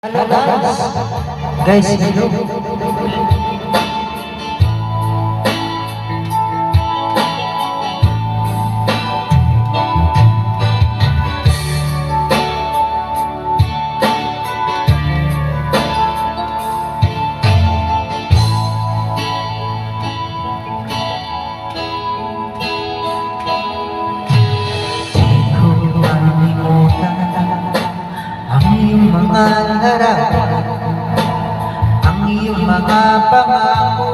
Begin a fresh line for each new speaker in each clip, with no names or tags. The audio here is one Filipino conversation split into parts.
Hello guys, hello. Mga larawan, ang iyong mga pangako,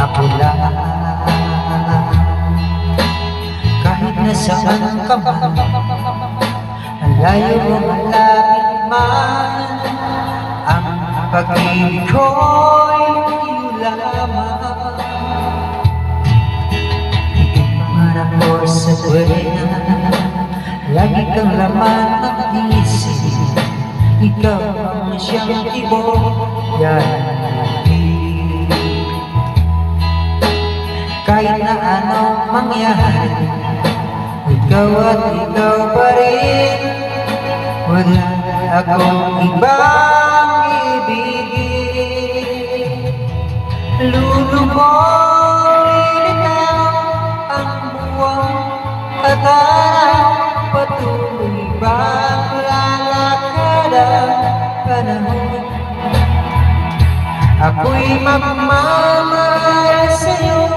ako lang. Kahit nasaan ka man, ang layo mo malapit man, ang pag-ibig ko'y iyo lamang. Ipangarap ko sa buwena, lagi kang laman ng isip. Ikaw ang siyang iboyahin. Kahit na anong mangyari, ikaw at ikaw pa rin. Wala akong ibang ibigin. Lulubog ikaw ang buwang at araw. Patuloy bang lalakad ang panahon? Ako'y magmamahal sa'yo,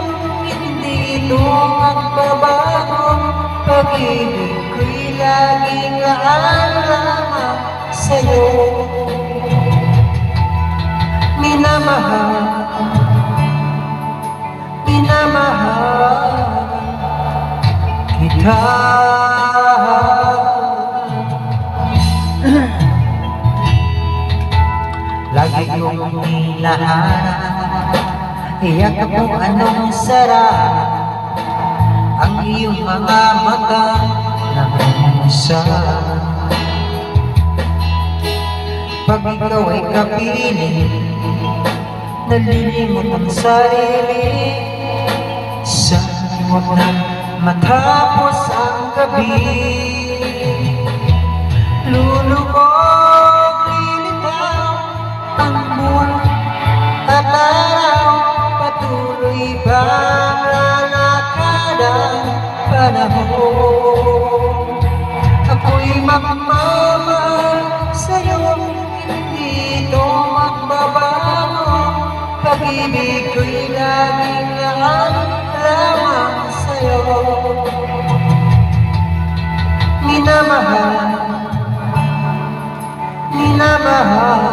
hindi ito magbabago. Pag-ibig ko'y laging lamang sa'yo. Minamahal, minamahal kita. Lagi kong hinahanap, iyak kung anong sarap ang iyong mga mata na isa. Pag ikaw ay kapiling, nalilimot ang sarili. Sana huwag na matapos ang gabi. Lulubog lilitaw ang buwan at araw. Patuloy bang lalakad ang panahon? Ako'y magmamahal sa'yo, hindi ito magbabago. Pag-ibig ko'y laging lamang sa'yo. Minamahal, minamahal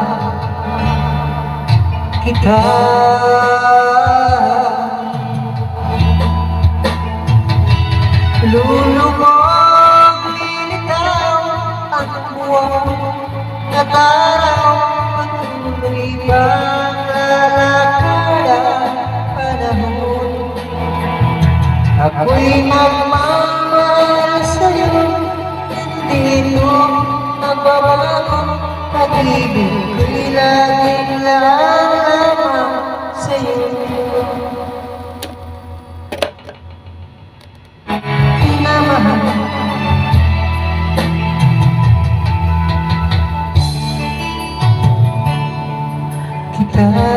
kita. Lulubog lilitaw ang buwan at araw. Patuloy bang lalakad ang panahon? Ako'y magmamahal sa'yo, hindi ito magbabago. Pag-ibig ko'y laging lamang sa'yo. Minamahal kita.